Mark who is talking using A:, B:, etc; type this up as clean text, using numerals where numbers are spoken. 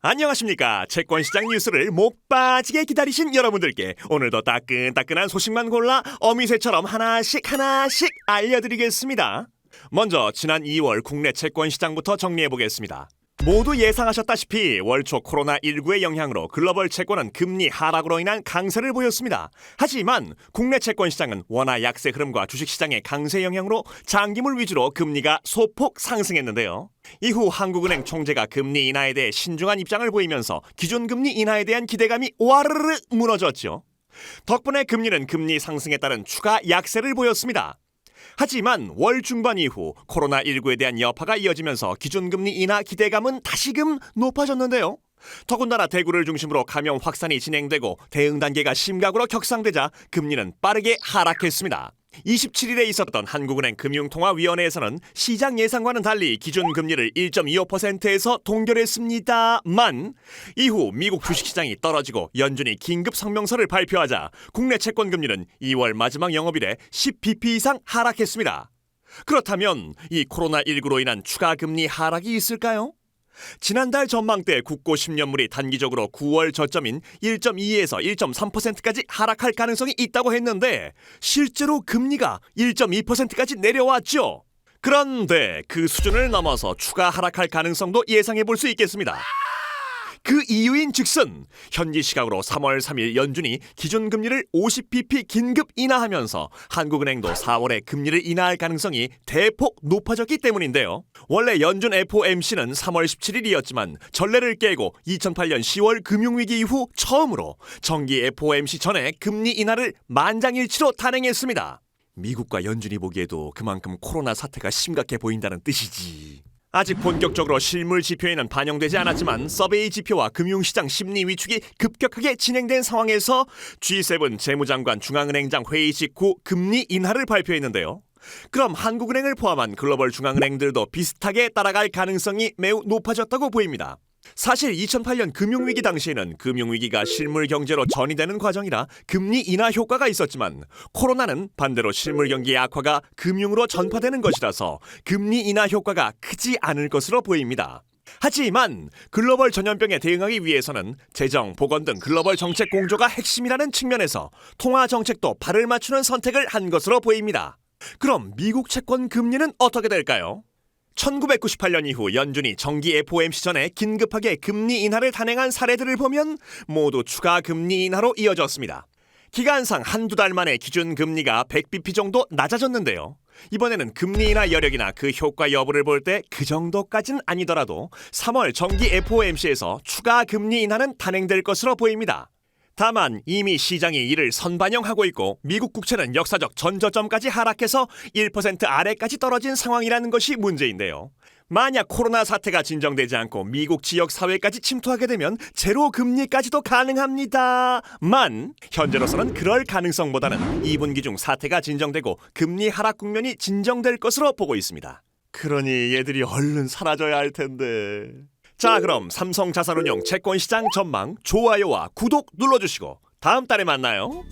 A: 안녕하십니까. 채권시장 뉴스를 목 빠지게 기다리신 여러분들께 오늘도 따끈따끈한 소식만 골라 어미새처럼 하나씩 알려드리겠습니다. 먼저 지난 2월 국내 채권시장부터 정리해보겠습니다. 모두 예상하셨다시피 월초 코로나19의 영향으로 글로벌 채권은 금리 하락으로 인한 강세를 보였습니다. 하지만 국내 채권시장은 원화 약세 흐름과 주식시장의 강세 영향으로 장기물 위주로 금리가 소폭 상승했는데요. 이후 한국은행 총재가 금리 인하에 대해 신중한 입장을 보이면서 기준금리 인하에 대한 기대감이 와르르 무너졌죠. 덕분에 금리는 금리 상승에 따른 추가 약세를 보였습니다. 하지만 월 중반 이후 코로나19에 대한 여파가 이어지면서 기준금리 인하 기대감은 다시금 높아졌는데요. 더군다나 대구를 중심으로 감염 확산이 진행되고 대응 단계가 심각으로 격상되자 금리는 빠르게 하락했습니다. 27일에 있었던 한국은행 금융통화위원회에서는 시장 예상과는 달리 기준금리를 1.25%에서 동결했습니다만 이후 미국 주식시장이 떨어지고 연준이 긴급 성명서를 발표하자 국내 채권금리는 2월 마지막 영업일에 10bp 이상 하락했습니다. 그렇다면 이 코로나19로 인한 추가 금리 하락이 있을까요? 지난달 전망때 국고 10년물이 단기적으로 9월 저점인 1.2에서 1.3%까지 하락할 가능성이 있다고 했는데 실제로 금리가 1.2%까지 내려왔죠. 그런데 그 수준을 넘어서 추가 하락할 가능성도 예상해 볼 수 있겠습니다. 그 이유인 즉슨 현지 시각으로 3월 3일 연준이 기준금리를 50bp 긴급 인하하면서 한국은행도 4월에 금리를 인하할 가능성이 대폭 높아졌기 때문인데요. 원래 연준 FOMC는 3월 17일이었지만 전례를 깨고 2008년 10월 금융위기 이후 처음으로 정기 FOMC 전에 금리 인하를 만장일치로 단행했습니다. 미국과 연준이 보기에도 그만큼 코로나 사태가 심각해 보인다는 뜻이지. 아직 본격적으로 실물 지표에는 반영되지 않았지만 서베이 지표와 금융시장 심리 위축이 급격하게 진행된 상황에서 G7 재무장관 중앙은행장 회의 직후 금리 인하를 발표했는데요. 그럼 한국은행을 포함한 글로벌 중앙은행들도 비슷하게 따라갈 가능성이 매우 높아졌다고 보입니다. 사실 2008년 금융위기 당시에는 금융위기가 실물 경제로 전이되는 과정이라 금리 인하 효과가 있었지만 코로나는 반대로 실물 경기 악화가 금융으로 전파되는 것이라서 금리 인하 효과가 크지 않을 것으로 보입니다. 하지만 글로벌 전염병에 대응하기 위해서는 재정, 보건 등 글로벌 정책 공조가 핵심이라는 측면에서 통화 정책도 발을 맞추는 선택을 한 것으로 보입니다. 그럼 미국 채권 금리는 어떻게 될까요? 1998년 이후 연준이 정기 FOMC 전에 긴급하게 금리 인하를 단행한 사례들을 보면 모두 추가 금리 인하로 이어졌습니다. 기간상 한두 달 만에 기준금리가 100bp 정도 낮아졌는데요. 이번에는 금리 인하 여력이나 그 효과 여부를 볼 때 그 정도까진 아니더라도 3월 정기 FOMC에서 추가 금리 인하는 단행될 것으로 보입니다. 다만 이미 시장이 이를 선반영하고 있고 미국 국채는 역사적 전저점까지 하락해서 1% 아래까지 떨어진 상황이라는 것이 문제인데요. 만약 코로나 사태가 진정되지 않고 미국 지역 사회까지 침투하게 되면 제로 금리까지도 가능합니다만 현재로서는 그럴 가능성보다는 2분기 중 사태가 진정되고 금리 하락 국면이 진정될 것으로 보고 있습니다. 그러니 얘들이 얼른 사라져야 할 텐데. 자, 그럼 삼성자산운용 채권시장 전망 좋아요와 구독 눌러주시고 다음 달에 만나요.